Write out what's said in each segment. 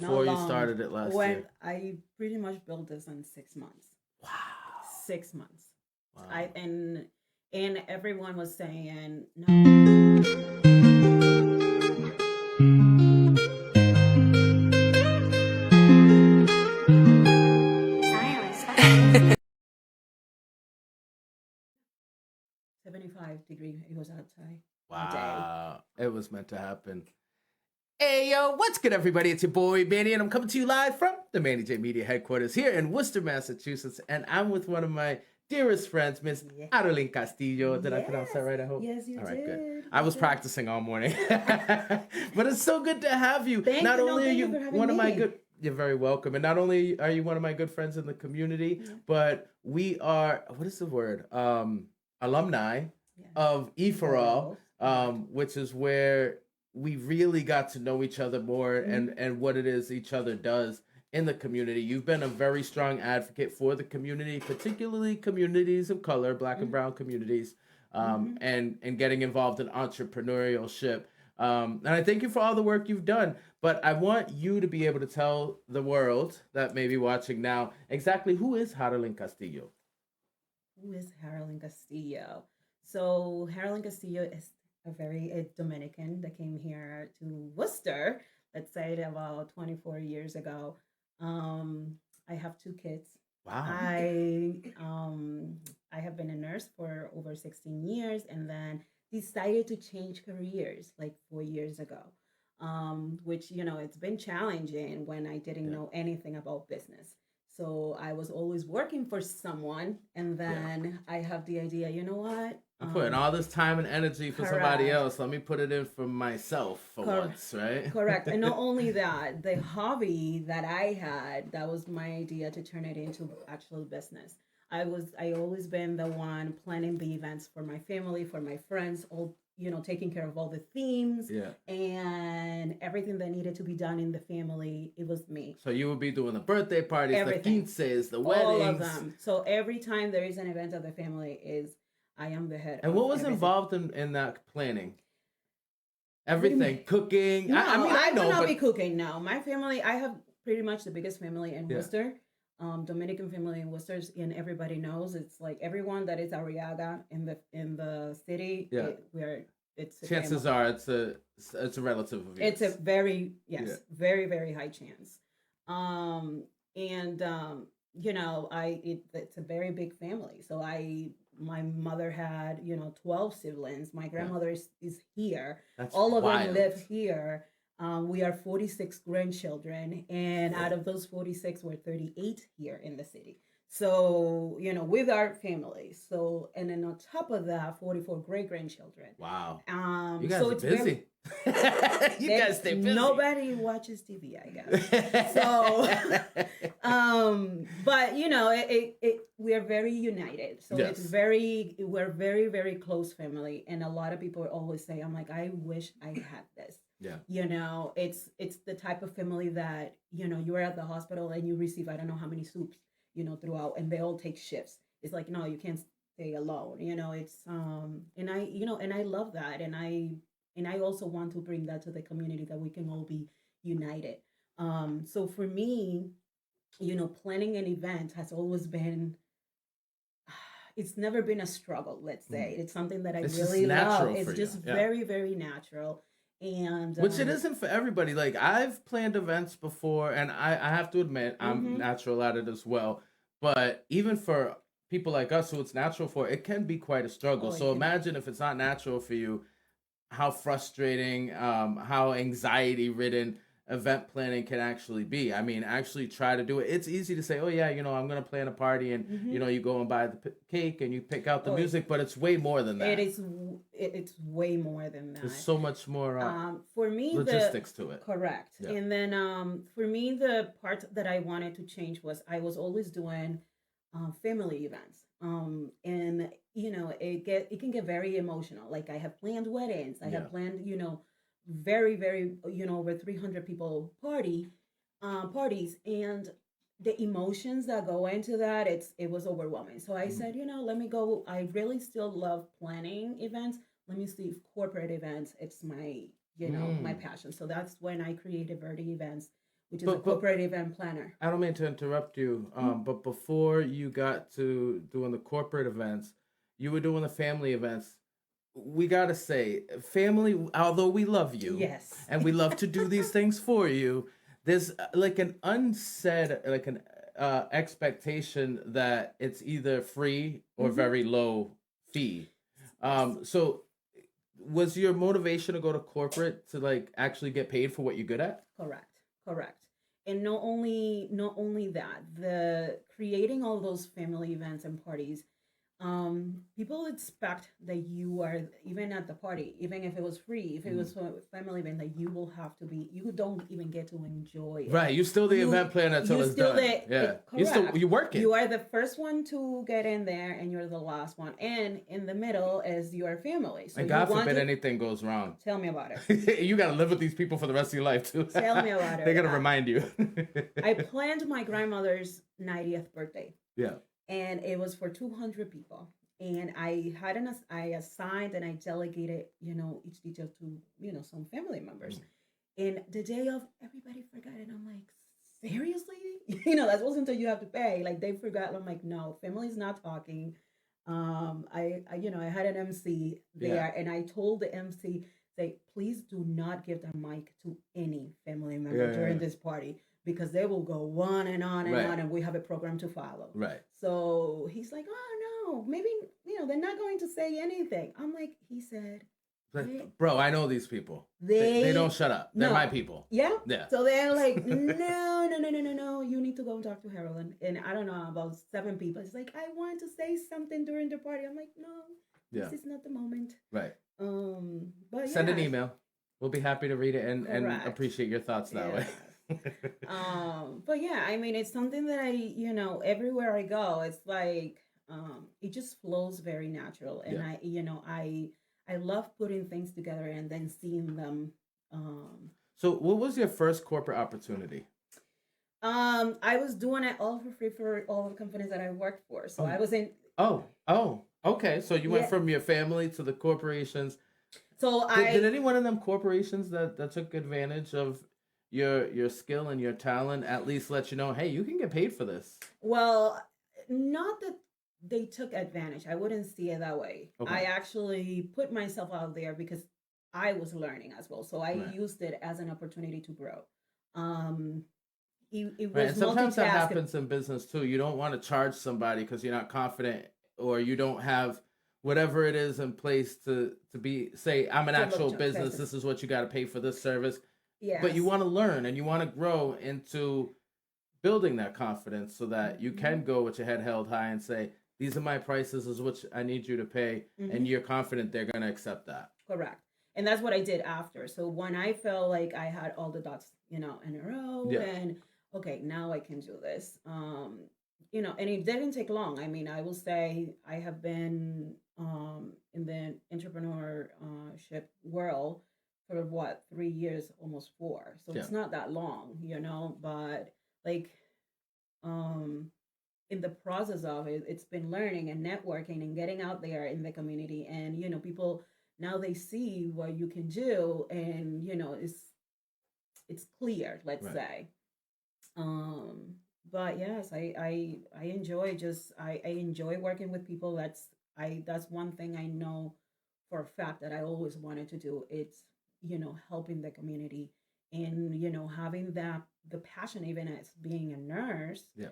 before you started it last When year? I pretty much built this in 6 months. Wow. 6 months. Wow. And everyone was saying no. 75-degree. It was outside all day. Wow. It was meant to happen. Hey, yo, what's good, everybody? It's your boy, Manny, and I'm coming to you live from the Manny J Media headquarters here in Worcester, Massachusetts. And I'm with one of my dearest friends, Miss Arlene Castillo. Did I pronounce that right? I hope. Yes, you all right, did. good. I was practicing all morning. But it's so good to have you. Thank Not you. only No, are thank you you for having one of my me. good, you're very welcome. And not only are you one of my good friends in the community, but we are, what is the word? Alumni of E4All, which is where we really got to know each other more and what it is each other does in the community. You've been a very strong advocate for the community, particularly communities of color, Black and brown communities, and getting involved in entrepreneurship. And I thank you for all the work you've done. But I want you to be able to tell the world that may be watching now exactly who is Harlan Castillo. Who is Harlan Castillo? So Harlan Castillo is a Dominican that came here to Worcester, let's say about 24 years ago. I have 2 kids. Wow. I have been a nurse for over 16 years and then decided to change careers like 4 years ago. Which it's been challenging when I didn't know anything about business. So I was always working for someone, and then I have the idea. You know what? I'm putting all this time and energy for somebody else. Let me put it in for myself for once, right? Correct. And not only that, the hobby that I had, that was my idea to turn it into actual business. I always been the one planning the events for my family, for my friends, all taking care of all the themes and everything that needed to be done in the family. It was me. So you would be doing the birthday parties, everything. The quinces, the weddings. All of them. So every time there is an event of the family, I am the head. And what was involved in that planning? Everything, cooking. No, I know, will not be cooking. No, my family. I have pretty much the biggest family in Worcester. Dominican family in Worcester, and everybody knows it's like everyone that is Arriaga in the city. Yeah, chances are it's a relative of yours. It's a very very very high chance. It's a very big family. So my mother had 12 siblings. My grandmother is here. That's all of wild. them live here. We are 46 grandchildren, and out of those 46, we're 38 here in the city. So, with our family. So, and then on top of that, 44 great grandchildren. Wow. You guys are busy. You guys stay busy. Nobody watches TV, I guess. So, but we are very united. So we're very, very close family. And a lot of people always say, I'm like, I wish I had this. Yeah. It's the type of family that, you are at the hospital and you receive, I don't know how many soups, throughout, and they all take shifts. It's like, no, you can't stay alone. It's, and I love that. And I also want to bring that to the community, that we can all be united. So for me, planning an event has always been, it's never been a struggle, let's say. It's something that I really love. It's just very, very natural. And which it isn't for everybody. Like, I've planned events before, and I have to admit I'm natural at it as well. But even for people like us who it's natural for, it can be quite a struggle. So imagine if it's not natural for you, how frustrating, how anxiety ridden event planning can actually be. I mean, actually try to do it. It's easy to say, oh yeah, I'm going to plan a party, and you go and buy the cake and you pick out the music, but it's way more than that. It's way more than that. There's so much more for me, logistics to it. Correct. Yeah. And then for me, the part that I wanted to change was I was always doing family events. And it can get very emotional. Like, I have planned weddings. I have planned, very, very, over 300 people parties, and the emotions that go into that, it was overwhelming. So I said, let me go. I really still love planning events. Let me see if corporate events, it's my, my passion. So that's when I created Verde Events, which is a corporate event planner. I don't mean to interrupt you, but before you got to doing the corporate events, you were doing the family events. We gotta say, family, although we love you, yes, and we love to do these things for you, there's like an unsaid, like an expectation that it's either free or very low fee. So was your motivation to go to corporate to like actually get paid for what you're good at? Correct. And not only that, the creating all those family events and parties, people expect that you are, even at the party, even if it was free, if it was a family event, that you will have to be, you don't even get to enjoy it. Right, you're still the event planner until it's done. You're working. You are the first one to get in there, and you're the last one, and in the middle is your family. So and God forbid anything goes wrong. Tell me about it. You got to live with these people for the rest of your life too. Tell me about it. They're gonna remind you. I planned my grandmother's 90th birthday. Yeah. And it was for 200 people. And I assigned and I delegated, each detail to, some family members. And the day of, everybody forgot. And I'm like, seriously? That wasn't until you have to pay. Like, they forgot. I'm like, no, family's not talking. I had an MC there, and I told the MC, say, please do not give the mic to any family member during this party, because they will go on and on and on, and we have a program to follow. Right. So he's like, oh no, maybe, they're not going to say anything. I'm like, he said, bro, I know these people. They don't shut up. They're my people. Yeah. So they're like, no, you need to go and talk to Harold. And I don't know, about 7 people. It's like, I want to say something during the party. I'm like, no, this is not the moment. Right. But send an email. We'll be happy to read it and appreciate your thoughts that way. But yeah, I mean, it's something that I, everywhere I go, it's like, it just flows very natural. And I love putting things together and then seeing them. So what was your first corporate opportunity? I was doing it all for free for all the companies that I worked for. So I was in. Okay. So you went from your family to the corporations. So did anyone in them corporations that took advantage of your skill and your talent at least let you know, hey, you can get paid for this? Well, not that they took advantage. I wouldn't see it that way. Okay. I actually put myself out there because I was learning as well. So I used it as an opportunity to grow. It was and sometimes that happens in business too. You don't want to charge somebody because you're not confident, or you don't have whatever it is in place to say, I'm an actual business. This is what you got to pay for this service. Yes. But you want to learn and you want to grow into building that confidence so that you can go with your head held high and say, these are my prices, this is what I need you to pay. And you're confident they're going to accept that. Correct. And that's what I did after. So when I felt like I had all the dots, in a row, and okay, now I can do this. And it didn't take long. I mean, I will say I have been in the entrepreneurship world for 3 years, almost 4. So it's not that long, but like, in the process of it, it's been learning and networking and getting out there in the community. And, people, now they see what you can do, and, it's clear, let's say. But yes, I enjoy I enjoy working with people. That's one thing I know for a fact that I always wanted to do. It's, helping the community and, having the passion, even as being a nurse. Yeah.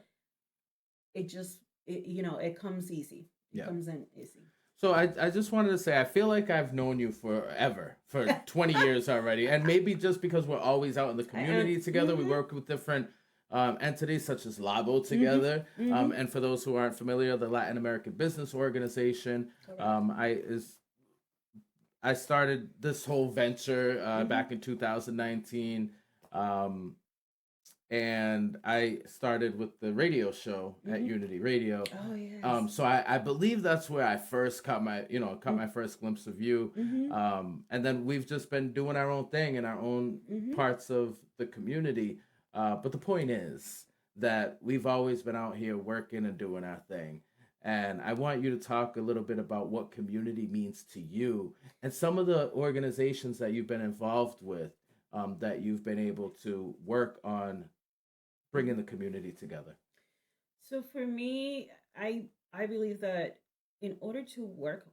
It just, it comes easy. It comes in easy. So I just wanted to say, I feel like I've known you forever, for 20 years already. And maybe just because we're always out in the community together, we work with different entities such as LABO together. And for those who aren't familiar, the Latin American Business Organization. I started this whole venture back in 2019. And I started with the radio show at Unity Radio. Oh, yes. So I believe that's where I first caught my first glimpse of you. And then we've just been doing our own thing in our own parts of the community. But the point is that we've always been out here working and doing our thing. And I want you to talk a little bit about what community means to you and some of the organizations that you've been involved with. that you've been able to work on bringing the community together? So for me, I believe that in order to work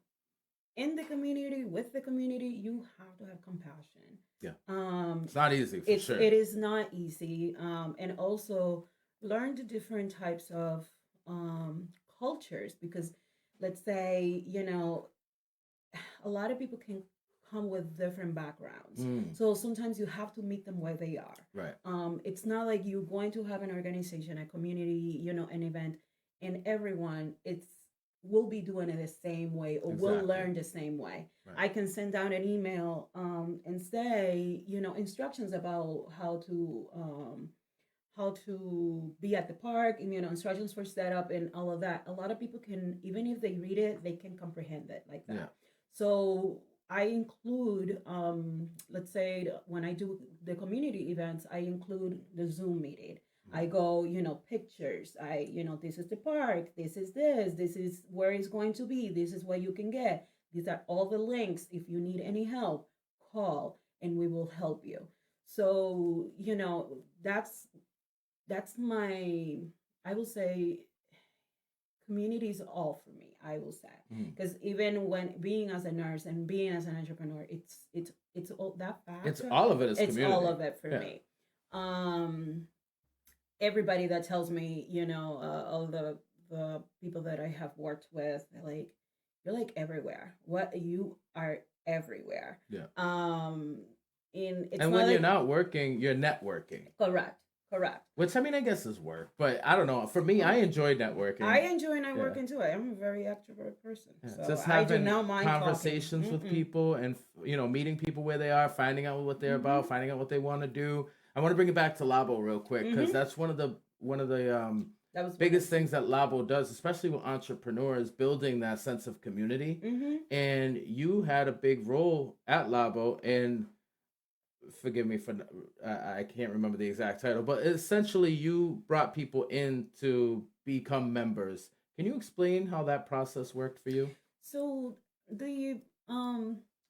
in the community with the community, you have to have compassion. Yeah, Um, it's not easy for sure. it is not easy, and also learn the different types of cultures, because let's say, a lot of people can come with different backgrounds. Mm, So sometimes you have to meet them where they are. right. It's not like you're going to have an organization, a community, an event, and everyone it's will be doing it the same way or will Exactly. learn the same way. Right. I can send out an email and say, instructions about how to be at the park, and instructions for setup and all of that. A lot of people can, even if they read it, they can comprehend it like that. Yeah. So I include, let's say when I do the community events, I include the Zoom meeting. I go, pictures. This is the park. This is where it's going to be. This is what you can get. These are all the links. If you need any help, call and we will help you. So, that's my, I will say, community is all for me, I will say, because even when being as a nurse and being as an entrepreneur, it's all that factor. It's all of it is It's community. all of it for me. Everybody that tells me, all the people that I have worked with, they're like, you're like everywhere. What you are everywhere. Yeah. It's and when you're not working, you're networking. Correct. Which, I mean, I guess is work, but I don't know. For me, I enjoy networking. I enjoy networking too. I'm a very extrovert person, so just I do having not mind conversations with people and meeting people where they are, finding out what they're about, finding out what they want to do. I want to bring it back to Labo real quick because that's one of the biggest things that Labo does, especially with entrepreneurs, building that sense of community. And you had a big role at Labo in. Forgive me for I can't remember the exact title, but essentially you brought people in to become members. Can you explain how that process worked for you? So I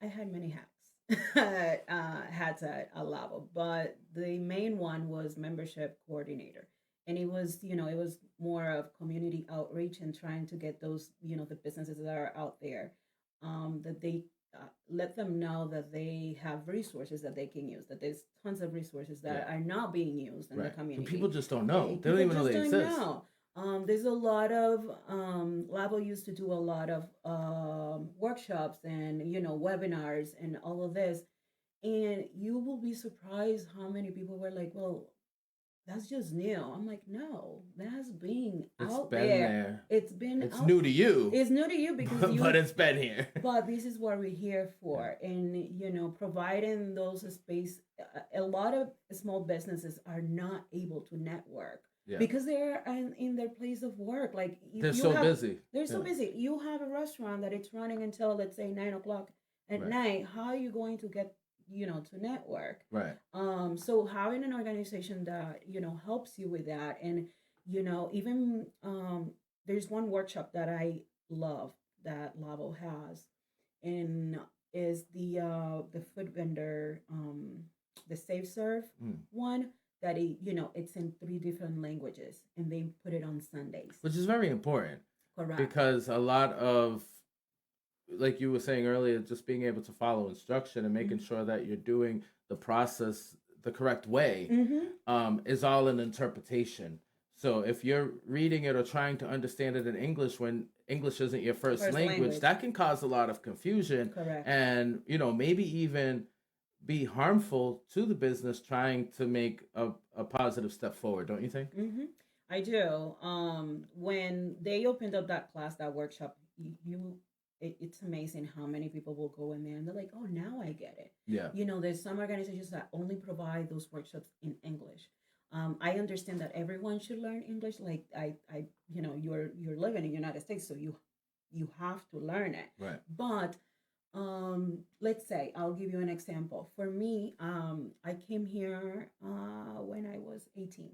had many hats hats at Labo, but the main one was membership coordinator, and it was more of community outreach and trying to get those the businesses that are out there, that they let them know that they have resources that they can use, that there's tons of resources that are not being used in the community. So people just don't know. They don't even know they exist. There's a lot of Labo used to do a lot of workshops and webinars and all of this, and you will be surprised how many people were like, well, that's just new. I'm like, no, that's being out there. It's new to you. It's new to you because but it's been here. But this is what we're here for, and providing those space. A lot of small businesses are not able to network because they're in their place of work. Like they're so busy. They're so busy. You have a restaurant that it's running until, let's say, 9 o'clock at night. How are you going to get to network? Right. So having an organization that helps you with that, and even there's one workshop that I love that Labo has, and is the food vendor, the Safe Serve one, that it's in 3 different languages, and they put it on Sundays, which is very important. Correct. Because a lot of, like you were saying earlier, just being able to follow instruction and making sure that you're doing the process the correct way is all an interpretation. So if you're reading it or trying to understand it in English when English isn't your first language, that can cause a lot of confusion. Correct. And, maybe even be harmful to the business trying to make a positive step forward, don't you think? I do. When they opened up that class, that workshop, it's amazing how many people will go in there and they're like, oh, now I get it. Yeah. There's some organizations that only provide those workshops in English. I understand that everyone should learn English. Like you're living in the United States, so you have to learn it. Right. But let's say, I'll give you an example. For me, I came here when I was 18.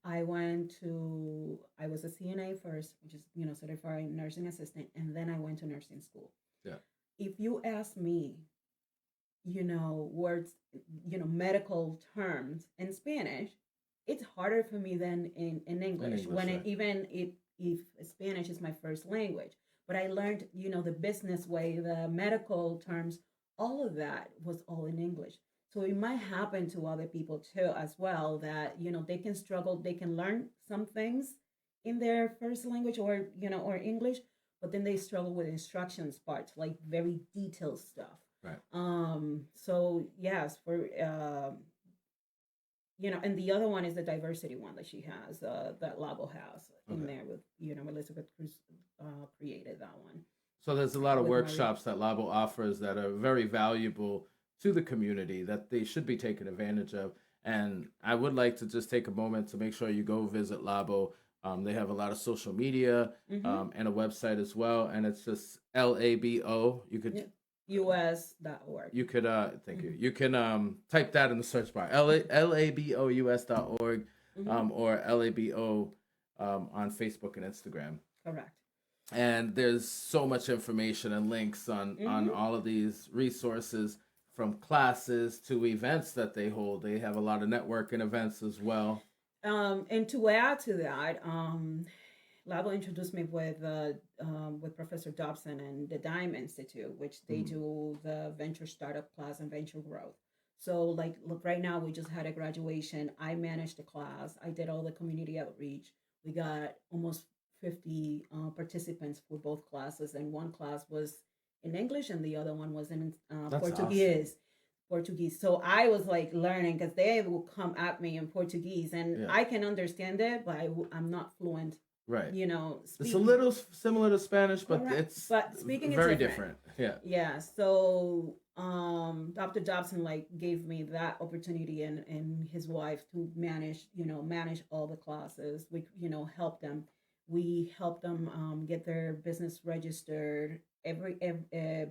I was a CNA first, which is, certified nursing assistant, and then I went to nursing school. Yeah. If you ask me words, medical terms in Spanish, it's harder for me than in In English. English, When it right? even if Spanish is my first language, but I learned, the business way, the medical terms, all of that was all in English. So it might happen to other people too as well that they can struggle, they can learn some things in their first language or English, but then they struggle with instructions parts, like very detailed stuff. Right. So yes, for and the other one is the diversity one that she has, that Labo has in Okay. there with, Elizabeth Cruz created that one So there's a lot of with Marie. workshops that Labo offers that are very valuable to the community that they should be taken advantage of. And I would like to just take a moment to make sure you go visit Labo. They have a lot of social media Mm-hmm. and a website as well, and it's just LABO. US.org. You could thank you. Mm-hmm. You can type that in the search bar. LABOUS.org Mm-hmm. or LABO on Facebook and Instagram. Correct. And there's so much information and links on Mm-hmm. all of these resources, from classes to events that they hold. They have a lot of networking events as well. And to add to that, Labo introduced me with Professor Dobson and the Dime Institute, which they Mm. do the venture startup class and venture growth. So, like, look, right now we just had a graduation. I managed the class. I did all the community outreach. We got almost 50 participants for both classes, and one class was in English, and the other one was in That's awesome. Portuguese. Portuguese. So I was like learning because they will come at me in Portuguese, and Yeah. I can understand it, but I'm not fluent, Right. It's a speaking. little similar to Spanish, but Correct. it's But speaking is very different. different. Yeah. Yeah. So Dr. Dobson like gave me that opportunity, and his wife to manage all the classes. We help them. We help them get their business registered, every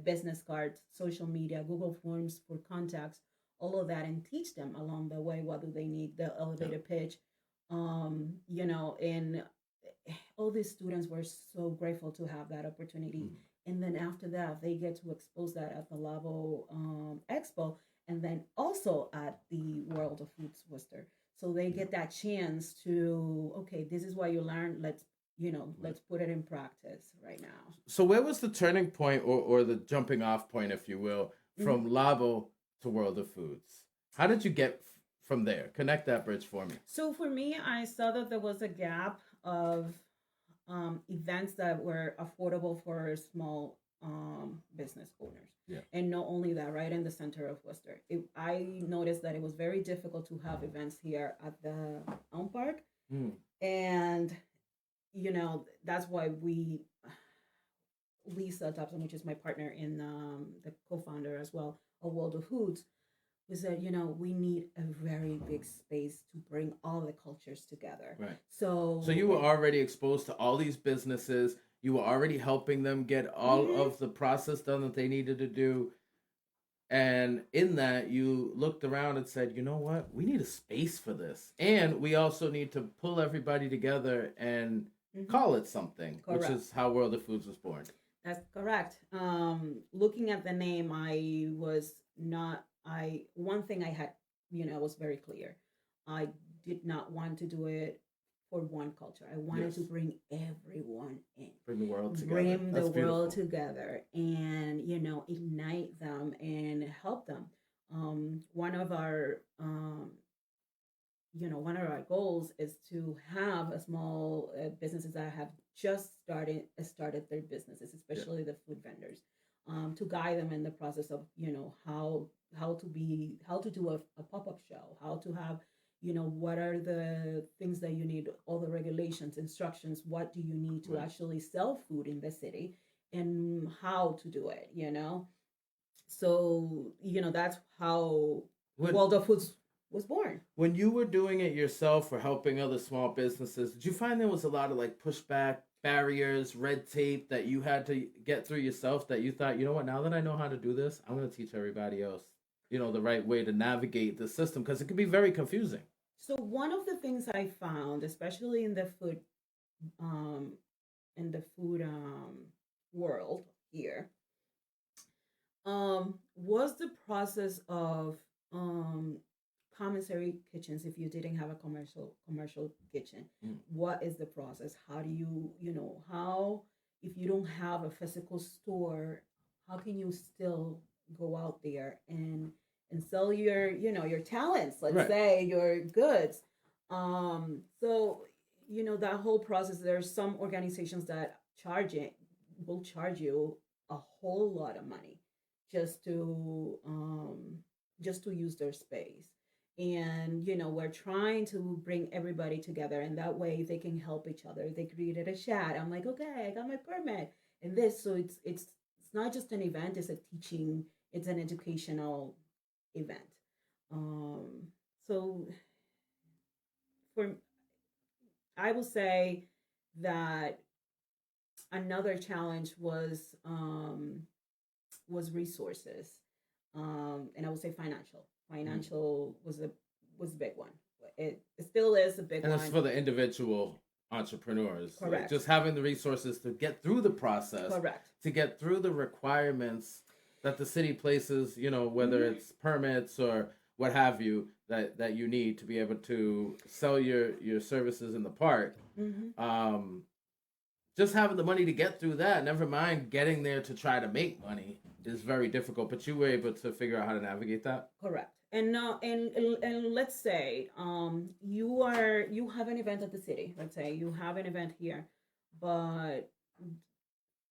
business cards, social media, Google Forms for contacts, all of that, and teach them along the way what do they need, the Yeah. elevator pitch, and all these students were so grateful to have that opportunity. Mm. And then after that, they get to expose that at the Labo Expo, and then also at the World of Foods Worcester. So they Yeah. get that chance to, okay, this is what you learned. Right. Let's put it in practice right now. So where was the turning point, or the jumping off point, if you will, Mm-hmm. from Labo to World of Foods? How did you get from there? Connect that bridge for me. So for me, I saw that there was a gap of events that were affordable for small business owners. Yeah. And not only that, right in the center of Worcester, I noticed that it was very difficult to have events here at the Elm Park. Mm. And, that's why Lisa Dobson, which is my partner in the co founder as well of World of Foods, we said, we need a very big space to bring all the cultures together. Right. So, So you were already exposed to all these businesses. You were already helping them get all Mhm. of the process done that they needed to do. And in that, you looked around and said, you know what? We need a space for this. And we also need to pull everybody together and Mhm. call it something, which Correct. is how World of Foods was born. That's correct. Looking at the name, I was not. I one thing I had, was very clear. I did not want to do it for one culture. I wanted to Yes. bring everyone in, Bring the world together. bring the That's world beautiful. together, and ignite them and help them. One of our one of our goals is to have a small businesses that have just started their businesses, Yeah. especially the food vendors, to guide them in the process of how to do a pop-up show, how to have what are the things that you need, all the regulations, instructions, what do you need to Right. actually sell food in the city, and how to do it. So that's how When World of Foods was born. when you were doing it yourself or helping other small businesses, did you find there was a lot of like pushback, barriers, red tape that you had to get through yourself, that you thought, you know what, now that I know how to do this, I'm going to teach everybody else, the right way to navigate the system, because it can be very confusing. So one of the things I found, especially um, in the food world here, Was the process of um commissary kitchens, if you didn't have a commercial kitchen, Mm. what is the process? How do you, how, if you don't have a physical store, how can you still go out there and sell your, your talents, let's Right. say, your goods? So, that whole process, there's some organizations that will charge you a whole lot of money just to use their space. And we're trying to bring everybody together, and that way they can help each other. They created a chat. I'm like, okay, I got my permit and this. So it's not just an event, it's a teaching, it's an educational event. So for I will say that another challenge was resources, and I would say financial. Mm. Financial was a big one. It still is a big And that's one. for the individual entrepreneurs. Like Correct. just having the resources to get through the process, Correct. to get through the requirements that the city places, whether Mm-hmm. it's permits or what have you, that you need to be able to sell your services in the park. Mm-hmm. Um, just having the money to get through that, never mind getting there to try to make money, is very difficult. But you were able to figure out how to navigate that. Correct. And let's say you have an event at the city. Let's say you have an event here, but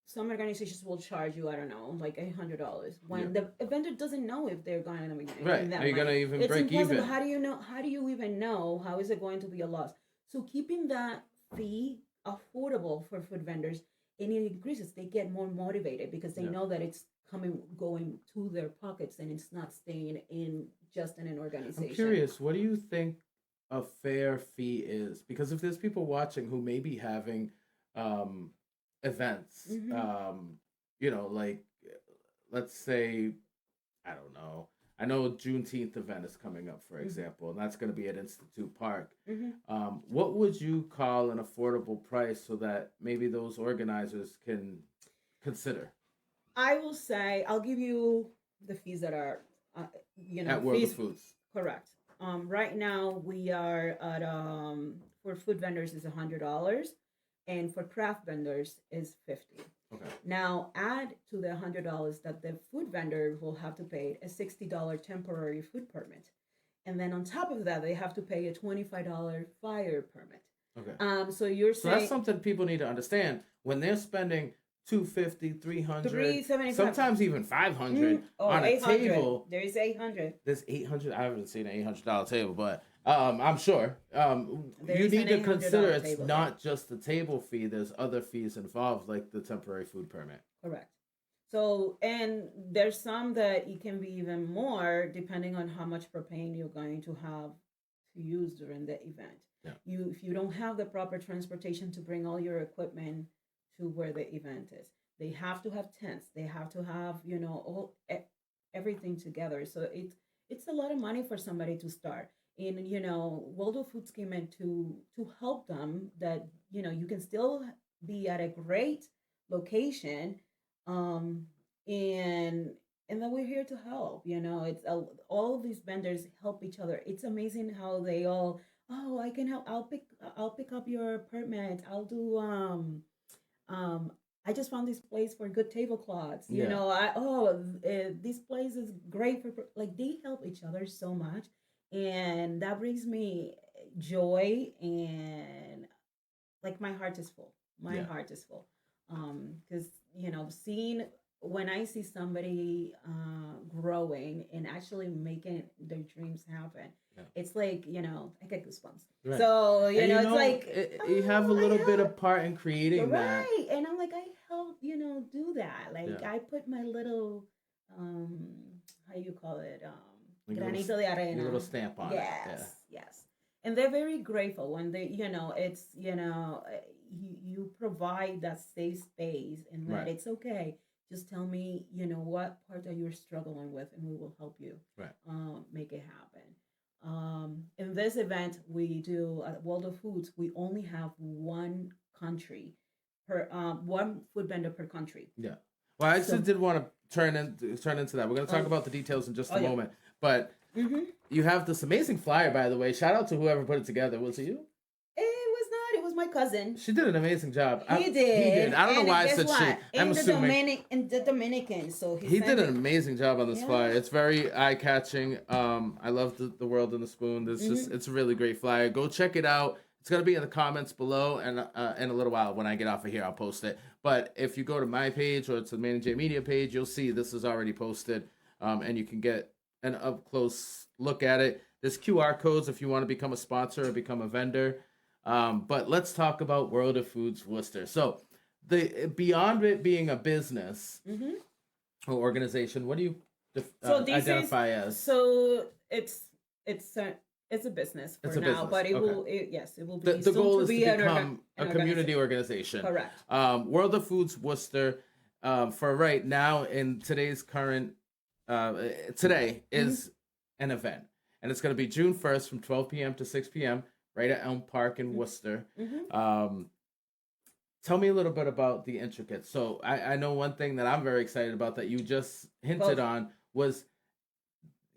some organizations will charge you, I don't know, like $800 Yeah. when the vendor doesn't know if they're going to be Right. making that Are you gonna money. even It's break impossible. even? How do you know? How do you even know? How is it going to be a loss? So keeping that fee affordable for food vendors, and it increases. They get more motivated because they Yeah. know that it's going to their pockets, and it's not staying in just in an I'm organization. curious, what do you think a fair fee is? Because if there's people watching who may be having um, events, Mm-hmm. like let's say, I don't know. I know Juneteenth event is coming up, for Mm-hmm. example, and that's going to be at Institute Park. Mm-hmm. What would you call an affordable price so that maybe those organizers can consider I will say I'll give you the fees that are, uh, at World of fees. Foods? Correct. Right now we are at for food vendors is $100, and for craft vendors is 50. Okay. Now add to the $100 that the food vendor will have to pay a $60 temporary food permit, and then on top of that they have to pay a $25 fire permit. Okay. So you're So that's saying something people need to understand when they're spending 250, 300, 375. sometimes even 500 Oh, on a 800. table. There is 800. There's 800. I haven't seen an $800 table, but I'm sure There you is need an to consider $800 it's table. not just the table fee. There's other fees involved, like the temporary food permit. Correct. So, and there's some that it can be even more depending on how much propane you're going to have to use during the event. Yeah. If you don't have the proper transportation to bring all your equipment to where the event is, they have to have tents. They have to have everything together. So it's a lot of money for somebody to start. And World of Foods came in to help them that you can still be at a great location, um, and and then we're here to help. It's all of these vendors help each other. It's amazing how they all, oh, I can help. I'll pick up your permit. I'll do um I just found this place for good tablecloths. Yeah. This place is great for like they help each other so much, and that brings me joy, and like my heart is full. My Yeah. heart is full. Because seeing when I see somebody growing and actually making their dreams happen, Yeah. it's like I get goosebumps. Right. So And it's like you have a I little bit help. of part in creating that. Right, and I'm like I help do that. Like Yeah. I put my little um how you call it Like granito de your arena. little stamp on it. Yeah. Yes, yes. And they're very grateful when they, it's, you provide that safe space and that Right. it's okay. Just tell me, what part that you're struggling with, and we will help you Right. make it happen. In this event, we do at World of Foods. We only have one country one food vendor per country. Yeah. Well, I just did want to turn into that. We're going to talk about the details in just a moment. But you have this amazing flyer, by the way. Shout out to whoever put it together. Was it you? It was my cousin. She did an amazing job. He did. I don't know why I said she. I'm assuming. In the Dominican, so he did an amazing job on this flyer. It's very eye-catching. I love the world in the spoon. It's a really great flyer. Go check it out. It's gonna be in the comments below, and in a little while when I get off of here, I'll post it. But if you go to my page or to the Manny J Media page, you'll see this is already posted, and you can get an up close look at it. There's QR codes if you want to become a sponsor or become a vendor. But let's talk about World of Foods Worcester. So, beyond it being a business or organization, what do you identify as? So it's a business for now, but it will be the goal is to become a community organization. Correct. World of Foods Worcester, for right now in today's current today is an event, and it's going to be June 1st from 12 p.m. to 6 p.m. right at Elm Park in Worcester. Tell me a little bit about the intricates. So I know one thing that I'm very excited about that you just hinted on was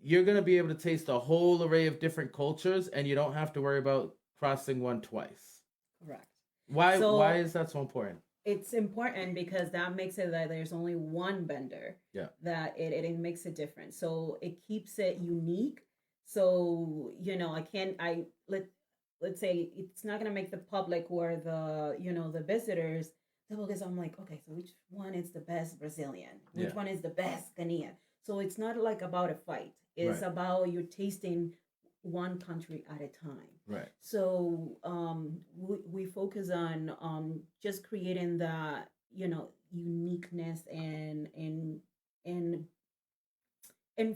you're going to be able to taste a whole array of different cultures, and you don't have to worry about crossing one twice. Correct. Why is that so important? It's important because that makes it that there's only one vendor. Yeah. That it makes a difference. So it keeps it unique. So, let's say it's not going to make the public or the visitors, because I'm like, okay, so which one is the best Brazilian? Which one is the best Ghanaian? So it's not like about a fight. It's about you're tasting one country at a time. Right. So we focus on just creating that, uniqueness and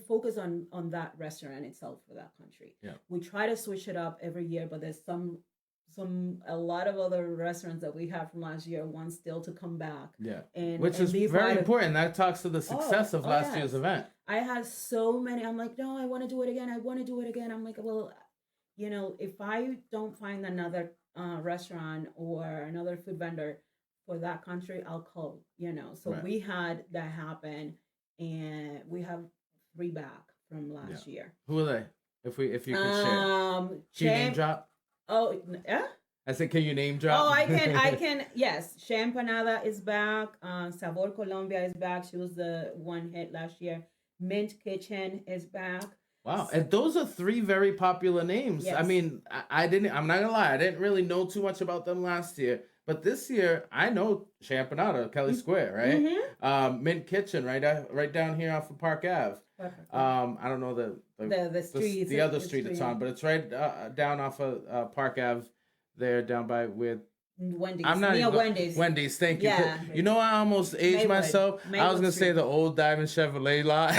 focus on that restaurant itself for that country. Yeah. We try to switch it up every year, but there's a lot of other restaurants that we have from last year want still to come back. Yeah. And which is very important. That talks to the success of last year's event. I had so many. I'm like, no, I want to do it again. I want to do it again. I'm like, well, if I don't find another restaurant or another food vendor for that country, I'll call, So we had that happen, and we have 3 back from last year. Who are they? If you could share. Can you name drop? Oh, yeah. I said, can you name drop? Oh, I can. Yes, Champanada is back. Sabor Colombia is back. She was the one hit last year. Mint Kitchen is back. Wow, and those are 3 very popular names. Yes. I mean, I'm not gonna lie, I didn't really know too much about them last year, but this year I know Champanada, Kelly Square, right? Mint Kitchen, right down here off of Park Ave. I don't know the street, the other street it's on, but it's right down off of Park Ave, there down by with Wendy's. I'm not even Wendy's. Wendy's, thank you. Yeah. You know, I almost aged myself. I was gonna say the old Diamond Chevrolet lot.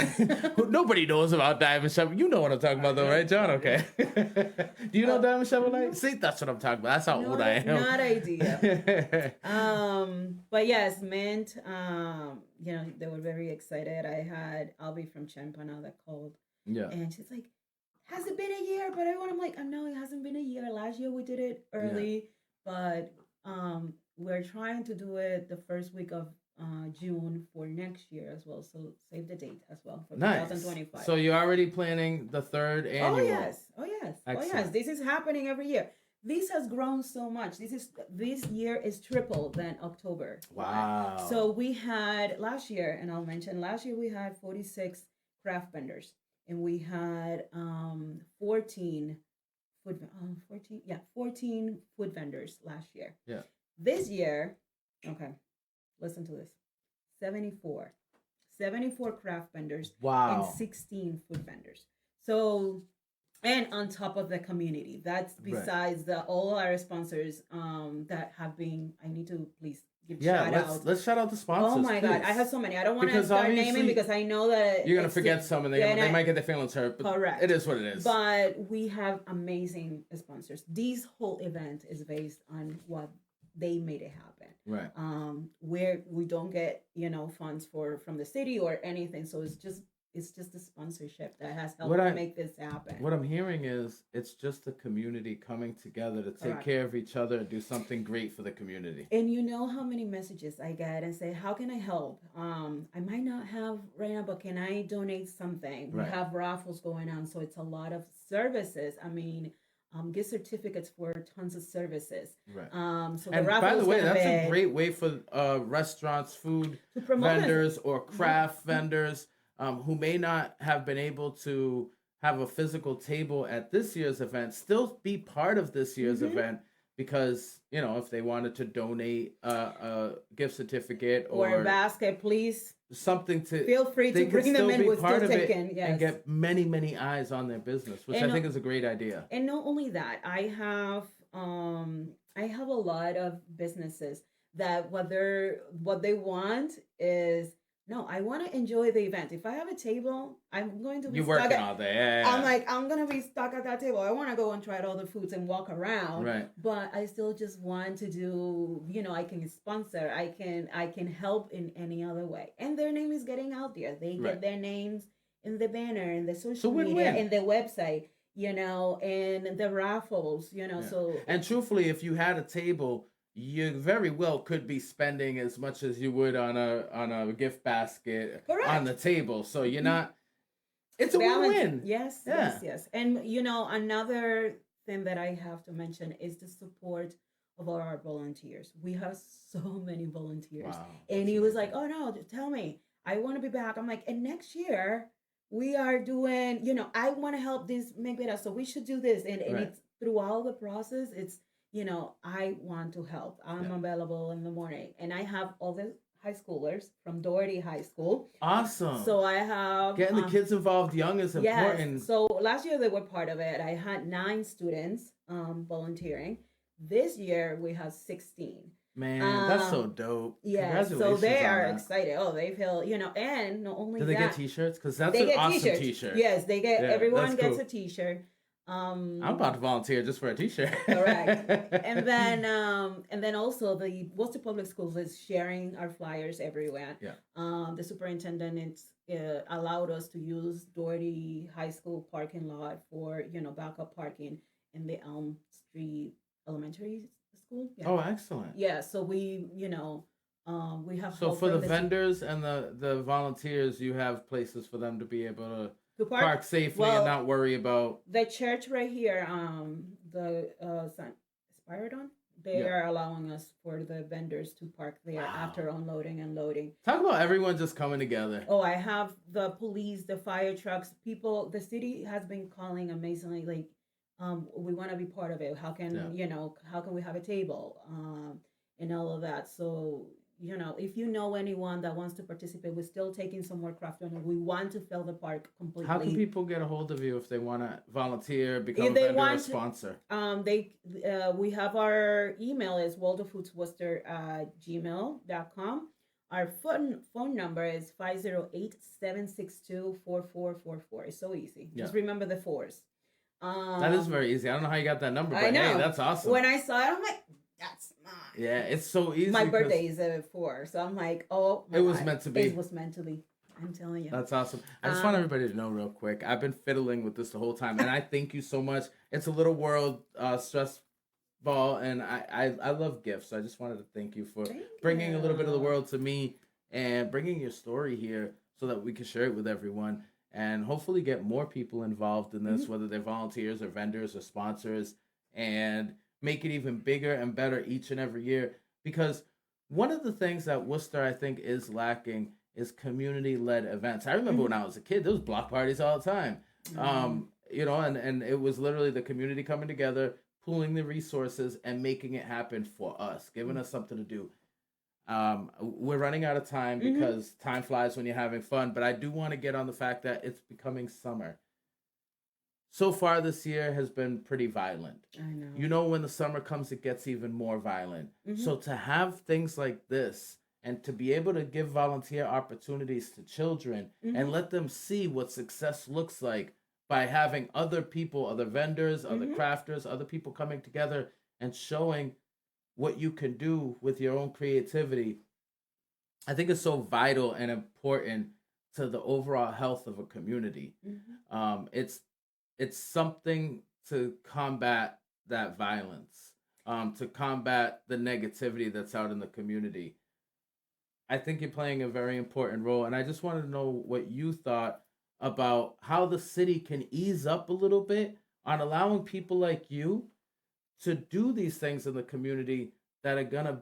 Nobody knows about Diamond Chevrolet. You know what I'm talking about, though, right, John? Okay. Do you know Diamond Chevrolet? See, that's what I'm talking about. That's how old I am. Not idea. But yes, Mint. They were very excited. I had Albie from Champana that called. Yeah. And she's like, "Has it been a year?" But everyone, I'm like, "Oh no, it hasn't been a year. Last year we did it early, but." We're trying to do it the first week of June for next year as well. So save the date as well for 2025. So you're already planning the 3rd annual. Oh yes. Excellent. Oh yes. This is happening every year. This has grown so much. This year is triple than October. Wow. So we had last year, and I'll mention last year we had 46 craft vendors, and we had 14 food vendors last year. Yeah. This year, okay, listen to this. 74 craft vendors. Wow. And 16 food vendors. So, and on top of the community, that's besides all our sponsors that have been, I need to please give shout out. Let's shout out the sponsors. Oh my God, I have so many. I don't want to start naming because I know that you're gonna forget some and they might get their feelings hurt. But correct. It is what it is. But we have amazing sponsors. This whole event is based on what they made it happen. Right. Where we don't get funds from the city or anything, so it's just it's just the sponsorship that has What helped I make this happen. what I'm hearing is it's just the community coming together to take Correct. care of each other and do something great for the community. And you know how many messages I get and say, "How can I help? I might not have right now, but can I donate something?" We Right. have raffles going on, so it's a lot of services. I mean, gift certificates for tons of services. Right. So the And by raffle the is way, gonna that's a be great way for restaurants, food to promote us. vendors, or craft vendors who may not have been able to have a physical table at this year's event still be part of this year's event, because if they wanted to donate a gift certificate Or a or basket, please something to feel free they to could bring them still in. be We're part still of it taking, yes. and get many eyes on their business, which And I think is a great idea. And not only that, I have a lot of businesses that what they want is, no, I want to enjoy the event. If I have a table, I'm going to be You're stuck working at, all day. Yeah. I'm like, I'm gonna be stuck at that table. I want to go and try all the foods and walk around. Right. But I still just want to do, I can sponsor, I can help in any other way. And their name is getting out there. They get Right. their names in the banner, in the social So media, win-win. in the website, and the raffles, Yeah. so And truthfully, if you had a table, you very well could be spending as much as you would on a gift basket Correct. on the table. So you're not. It's a balance. win-win. Yes, Yeah. yes. And another thing that I have to mention is the support of all our volunteers. We have so many volunteers. Wow, And that's he was amazing. like, "Oh no, tell me. I want to be back." I'm like, "And next year we are doing, I want to help this make better. So we should do this." And Right. it's throughout the process, it's, I want to help. I'm Yeah. available in the morning. And I have all the high schoolers from Doherty High School. Awesome. So I have Getting the kids involved young is important. Yes. So last year they were part of it. I had 9 students volunteering. This year we have 16. Man, that's so dope. Yeah. So Congratulations they on are that. excited. Oh, they feel, and not only Do they get that, T-shirts? Because that's they an get awesome t-shirts. T-shirt. Yes, they get. Yeah, Everyone that's gets cool. a T-shirt. I'm about to volunteer just for a T-shirt. Correct. And then also the Worcester Public Schools is sharing our flyers everywhere. Yeah. The superintendent allowed us to use Doherty High School parking lot for backup parking in the Elm Street Elementary School. Yeah. Oh, excellent. Yeah. So we we have So help for the from vendors and the volunteers, you have places for them to be able to to park safely and not worry about. The church right here, the San Spiridon, they are allowing us for the vendors to park there after unloading and loading. Talk about everyone just coming together. Oh, I have the police, the fire trucks, people. The city has been calling amazingly, like, we want to be part of it. How can how can we have a table, and all of that. So if you know anyone that wants to participate, we're still taking some more craft on it. We want to fill the park completely. How can people get a hold of you if they want to volunteer, become If a they vendor or want to- sponsor? We have our email is worldoffoodsworcester@gmail.com. Our phone number is 508-762-4444. It's so easy. Yeah. Just remember the 4s. That is very easy. I don't know how you got that number, but I know. hey, that's awesome. When I saw it, I'm like, that's mine. Yeah, it's so easy. My 'cause birthday is at 4, so I'm like, oh, my It was God. meant to be. It was meant to be. I'm telling you. That's awesome. I just want everybody to know real quick. I've been fiddling with this the whole time, and I thank you so much. It's a little world stress ball, and I love gifts. So I just wanted to thank you for bringing a little bit of the world to me and bringing your story here so that we can share it with everyone and hopefully get more people involved in this, whether they're volunteers or vendors or sponsors, and make it even bigger and better each and every year. Because one of the things that Worcester, I think, is lacking is community-led events. I remember when I was a kid, there was block parties all the time. And it was literally the community coming together, pooling the resources, and making it happen for us, giving us something to do. We're running out of time because time flies when you're having fun, but I do want to get on the fact that it's becoming summer. So far this year has been pretty violent. I know. When the summer comes, it gets even more violent. So to have things like this and to be able to give volunteer opportunities to children and let them see what success looks like by having other people, other vendors, other crafters, other people coming together and showing what you can do with your own creativity, I think is so vital and important to the overall health of a community. It's something to combat that violence, to combat the negativity that's out in the community. I think you're playing a very important role, and I just wanted to know what you thought about how the city can ease up a little bit on allowing people like you to do these things in the community that are gonna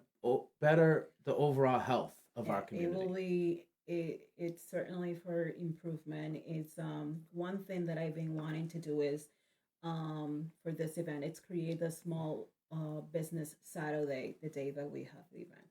better the overall health of our It will community. be it's certainly for improvement. It's one thing that I've been wanting to do is for this event, it's create a small business Saturday, the day that we have the event.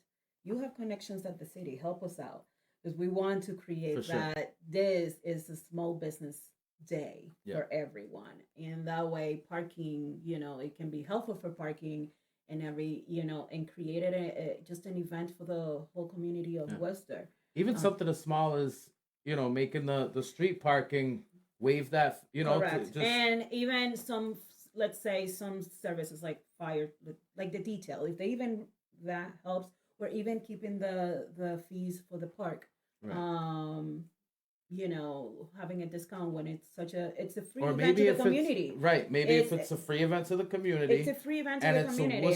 You have connections at the city, help us out because we want to For create sure. that this is a small business day Yeah. for everyone. And that way parking, it can be helpful for parking and and created just an event for the whole community of Yeah. Worcester. Even Um, something as small as making the street parking waive that to Correct. just And even some, let's say, some services like fire, like the detail, if they even that helps, or even keeping the fees for the park. right. Having a discount when it's a free Or event to maybe the if it's community. right, maybe if It's it's a free event to the it's community a free event to and the it's a community.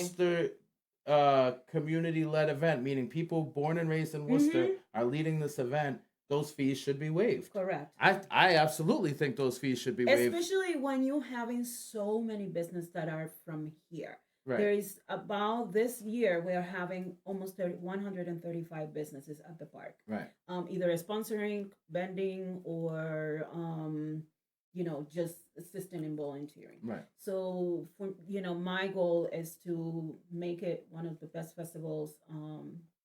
Worcester community led event, meaning people born and raised in Worcester are leading this event, those fees should be waived. Correct. I absolutely think those fees should be waived. Especially when you're having so many business that are from here. Right. There is about this year we're having almost 135 businesses at the park. Right. Either sponsoring, vending, or just assisting in volunteering. Right. So for my goal is to make it one of the best festivals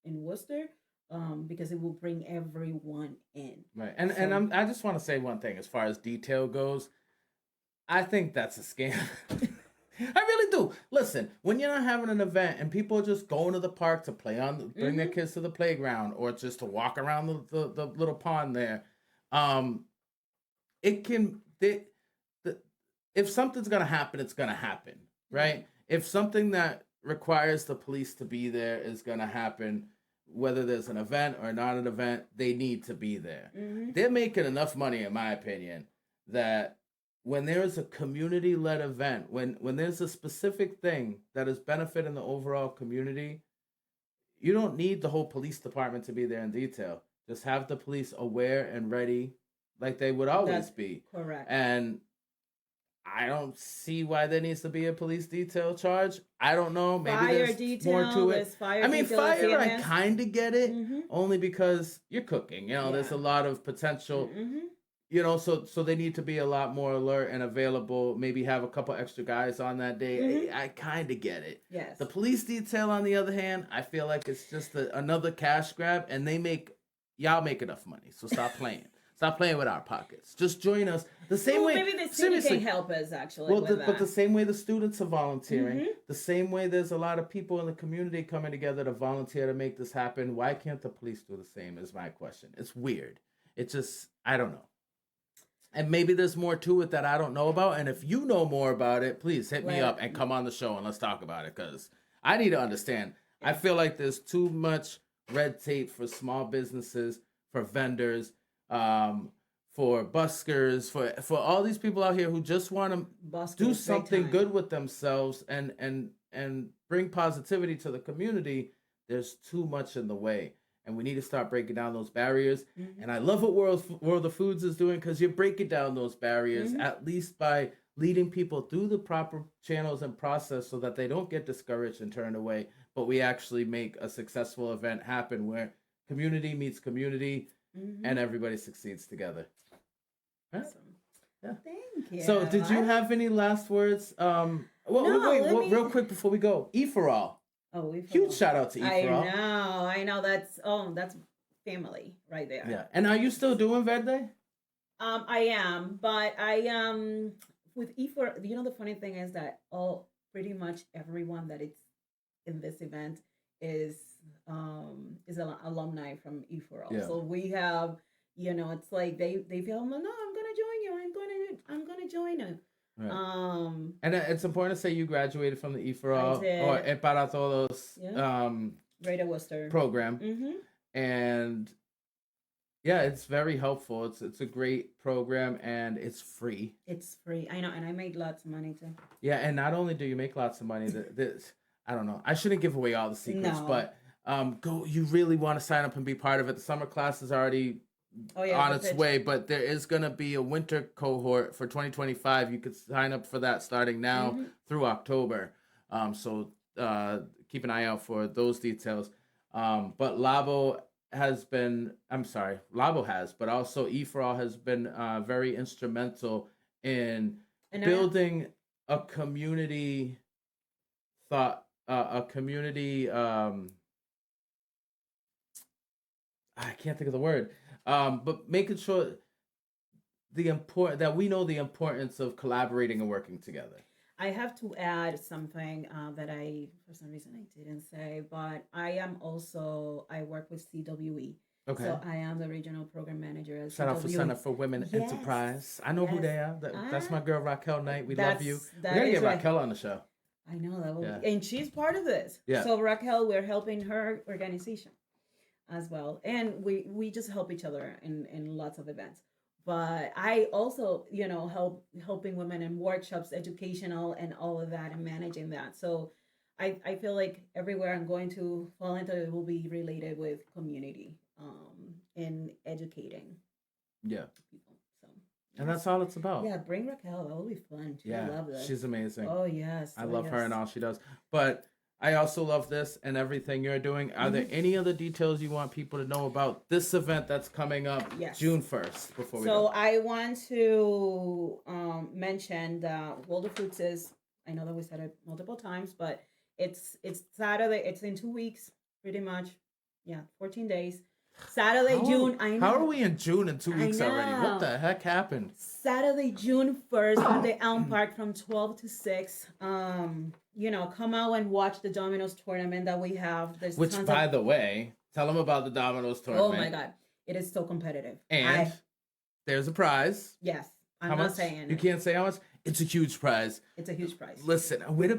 in Worcester. Because it will bring everyone in. Right. And I just want to say one thing as far as detail goes. I think that's a scam. I really do. Listen, when you're not having an event and people are just going to the park to bring their kids to the playground or just to walk around the little pond there, it can if something's gonna happen, it's gonna happen, right? If something that requires the police to be there is gonna happen, whether there's an event or not an event, they need to be there. They're making enough money, in my opinion, that when there is a community-led event, when there's a specific thing that is benefiting the overall community, you don't need the whole police department to be there in detail. Just have the police aware and ready, like they would always be. Correct. And I don't see why there needs to be a police detail charge. I don't know. Maybe there's more to it. I mean, fire, I kind of get it, only because you're cooking. There's a lot of potential. So they need to be a lot more alert and available. Maybe have a couple extra guys on that day. I kind of get it. Yes. The police detail, on the other hand, I feel like it's just another cash grab, and y'all make enough money. So stop playing. Stop playing with our pockets. Just join us the same way. Maybe the city can help us actually. Well, but the same way the students are volunteering, the same way there's a lot of people in the community coming together to volunteer to make this happen. Why can't the police do the same? Is my question. It's weird. It's just I don't know. And maybe there's more to it that I don't know about. And if you know more about it, please hit me up and come on the show and let's talk about it because I need to understand. I feel like there's too much red tape for small businesses, for vendors, for buskers, for all these people out here who just want to do something good with themselves and bring positivity to the community. There's too much in the way. And we need to start breaking down those barriers. And I love what World of Foods is doing because you're breaking down those barriers, at least by leading people through the proper channels and process so that they don't get discouraged and turned away, but we actually make a successful event happen where community meets community and everybody succeeds together. Awesome. Yeah. Thank you. So did you have any last words? Real quick before we go. E for All. Oh, huge shout out to E for All. I know. That's family right there. Yeah. And are you still doing Verde? I am, but with E for the funny thing is that pretty much everyone that it's in this event is an alumni from E for All. Yeah. So we have it's like they feel no, I'm gonna join you. I'm gonna join you. Right. And it's important to say you graduated from the E for All or Para Todos Greater Worcester program. And Yeah, it's very helpful. It's a great program and it's free. It's free. I know, and I made lots of money too. Yeah, and not only do you make lots of money, this I don't know. I shouldn't give away all the secrets, No. but go. You really want to sign up and be part of it. The summer class is already Oh yeah, on the its pitch. way, but there is gonna be a winter cohort for 2025. You could sign up for that starting now through October. So keep an eye out for those details. But Labo has been, I'm sorry, Labo has, but also E4All has been very instrumental in And building a community thought, a community. I can't think of the word, but making sure the important that we know the importance of collaborating and working together. I have to add something that I, for some reason, I didn't say, but I work with CWE. Okay. So I am the regional program manager at Shout out for CWE. Center for Women Yes. Enterprise. I know who Yes. they are. That's my girl Raquel Knight. We love you. We That gotta is get right. Raquel on the show. I know that will Yeah. be, and she's part of this. Yeah. So Raquel, we're helping her organization as well, and we just help each other in lots of events. But I also, helping women in workshops, educational, and all of that, and managing that. So I feel like everywhere I'm going to fall into it will be related with community, and educating Yeah. people. So And that's all it's about. yeah, bring Raquel. That will be fun. She will love this. She's amazing. Oh yes, I love her and all she does. But I also love this and everything you're doing. Are there any other details you want people to know about this event that's coming up June 1st before we So go? I want to mention that World of Foods is, I know that we said it multiple times, but it's Saturday. It's in 2 weeks, pretty much. Yeah, 14 days. Saturday, June. I know. How are we in June in 2 weeks already? What the heck happened? Saturday, June 1st, from the Elm Park from 12 to 6. Come out and watch the Domino's tournament that we have. There's Which, by the way, tell them about the Domino's tournament. Oh my God, it is so competitive. And there's a prize. Yes, I'm not saying you can't say how much. It's a huge prize. It's a huge prize. Listen, where do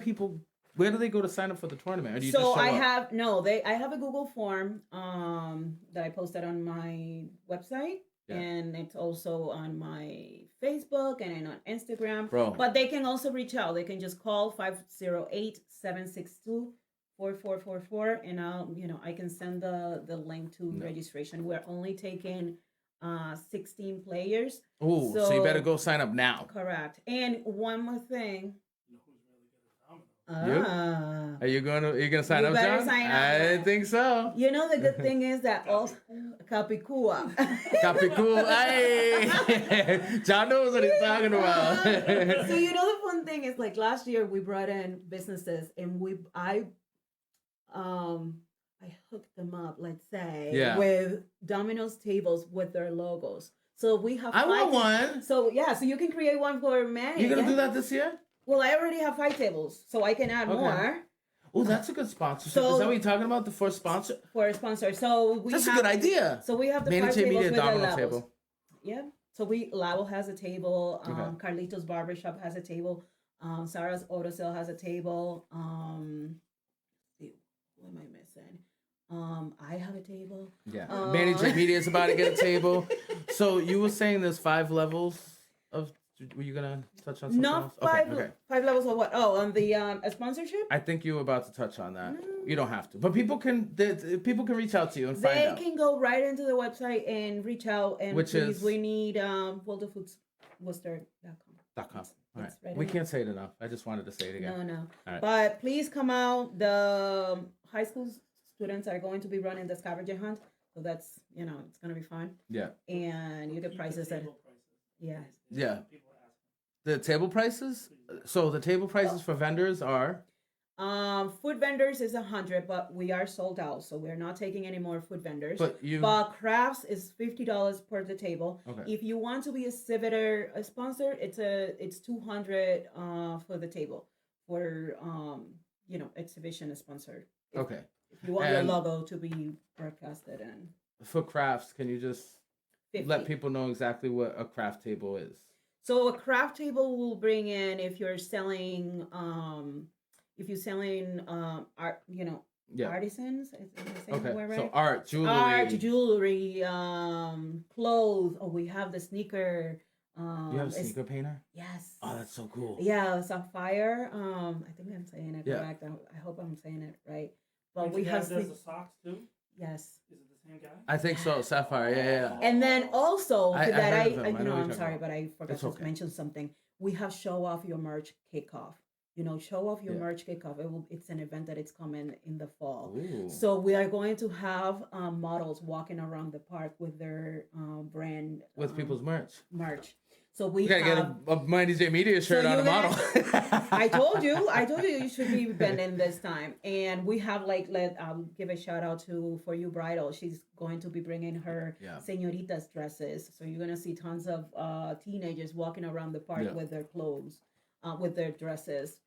they go to sign up for the tournament? Or do you just show I up? I have a Google form that I posted on my website. Yeah. And it's also on my Facebook and on Instagram. Bro. But they can also reach out. They can just call 508-762-4444 and I can send the link to registration. We're only taking 16 players. Oh, so you better go sign up now. Correct. And one more thing. You? Are you gonna sign up, John? Sign up. I think so. You know the good thing is that all Capicua. Capicua. Hey. John knows what he's talking about. So the fun thing is, like, last year we brought in businesses and I hooked them up, let's say, with Domino's tables with their logos. So we have I want one. So you can create one for Manny. You gonna do that this year? Well, I already have 5 tables, so I can add more. Oh, that's a good sponsorship. Is that what you're talking about? The first sponsor? For a sponsor. So that's a good idea. So we have the Manny 5 J. tables Media with Domino the table. Yeah. So Labo has a table. Carlitos Barbershop has a table. Sarah's Auto Sale has a table. What am I missing? I have a table. Yeah. Manny J. Media is about to get a table. So you were saying there's 5 levels of. Were you gonna touch on something else? Okay. 5 levels of what? Oh, on the sponsorship. I think you were about to touch on that. You don't have to, but people can reach out to you and find out. They can go right into the website and reach out. And we need WorldofFoodsWorcester.com. All right. We can't say it enough. I just wanted to say it again. No. All right. But please come out. The high school students are going to be running the scavenger hunt, so that's it's gonna be fun. Yeah. And you get prizes at. Yeah. Yeah. The table prices? So the table prices for vendors are? Food vendors is 100, but we are sold out, so we're not taking any more food vendors. But crafts is $50 per the table. Okay. If you want to be a sponsor, it's 200 for the table for exhibition sponsor. If you want your logo to be broadcasted and for crafts, can you just 50. Let people know exactly what a craft table is? So a craft table will bring in if you're selling art, artisans. Is the same Okay. word, right? So art, jewelry. Art, jewelry, clothes. Oh, we have the sneaker. You have a sneaker painter? Yes. Oh, that's so cool. Yeah, Sapphire. I think I'm saying it Yeah. correct. I hope I'm saying it right. But we have does the socks too. Yes. Is it the same guy? I think so. Sapphire. Yeah. And then also I that heard of him. I you know know, what I'm you're sorry, talking but I forgot It's to okay. mention something. We have show off your merch kickoff. You know, show off your Yeah. merch kickoff. It's an event that it's coming in the fall. Ooh. So we are going to have models walking around the park with their brand With people's merch. So we You gotta have get a Mighty J Media shirt on a model. I told you should be bending this time. And we have give a shout out to For You Bridal. She's going to be bringing her señoritas dresses. So you're gonna see tons of teenagers walking around the park with their clothes, with their dresses.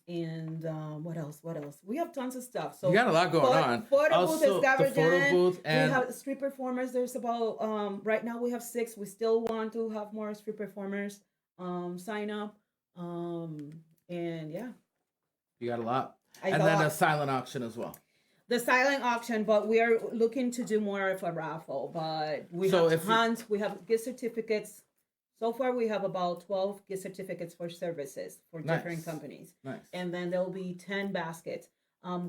And what else? We have tons of stuff. So you got a lot going on. Photo booth is the photo booth and we have street performers. There's about right now we have 6. We still want to have more street performers sign up. And yeah, you got a lot. And then a silent auction as well. The silent auction, but we are looking to do more of a raffle. But we have tons. We have gift certificates. So far, we have about 12 gift certificates for services for different companies. Nice. And then there will be 10 baskets.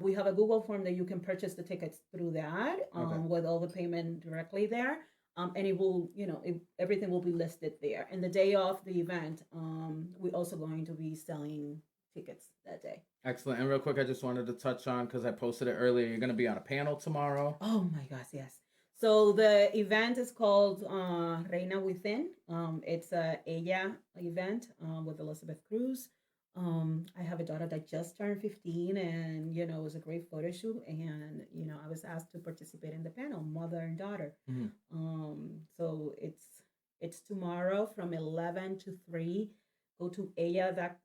We have a Google form that you can purchase the tickets through that with all the payment directly there. And it will, everything will be listed there. And the day of the event, we're also going to be selling tickets that day. Excellent. And real quick, I just wanted to touch on, because I posted it earlier, you're going to be on a panel tomorrow. Oh my gosh, yes. So the event is called Reina Within. It's a Ella event with Elizabeth Cruz. I have a daughter that just turned 15, and it was a great photo shoot. And I was asked to participate in the panel, mother and daughter. Mm-hmm. So it's tomorrow from 11 to 3. Go to Ella that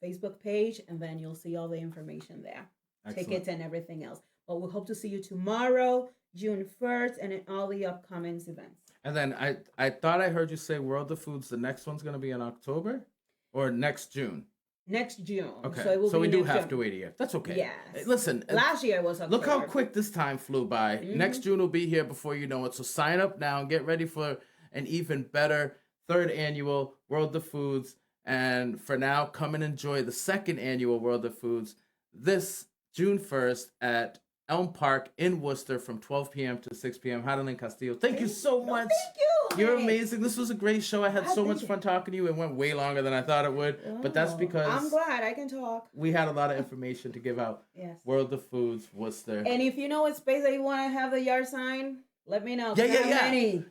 Facebook page, and then you'll see all the information there, tickets and everything else. But we hope to see you tomorrow, June 1st, and in all the upcoming events. And then I thought I heard you say World of Foods, the next one's going to be in October or next June? Next June. Okay. So we do have to wait a year. That's okay. Yes. Listen. Last year was October. Look how quick this time flew by. Mm-hmm. Next June will be here before you know it. So sign up now and get ready for an even better 3rd annual World of Foods. And for now, come and enjoy the 2nd annual World of Foods this June 1st at Elm Park in Worcester from 12 p.m. to 6 p.m. Hadelin Castillo, thank you so much. Thank you. You're amazing. This was a great show. I had so much fun talking to you. It went way longer than I thought it would. But that's because I'm glad I can talk. We had a lot of information to give out. Yes. World of Foods, Worcester. And if you know what space that you want to have the yard sign, let me know.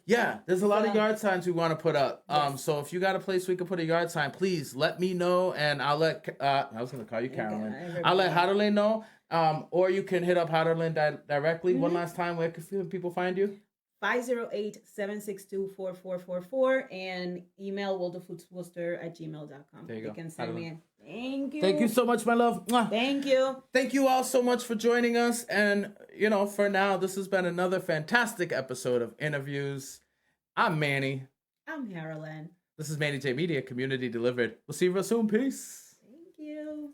Yeah. There's a lot of yard signs we want to put up. Yes. So if you got a place we could put a yard sign, please let me know, and I'll let I was gonna call you Carolyn. I'll let Hadelin know. Or you can hit up Hadelin directly. One last time, where can people find you? 508-762-4444 and email worldofoodsworcester@gmail.com. There you go. You can send me in. Thank you. Thank you so much, my love. Thank you. Thank you all so much for joining us. And, for now, this has been another fantastic episode of Interviews. I'm Manny. I'm Carolyn. This is Manny J Media, Community Delivered. We'll see you real soon. Peace. Thank you.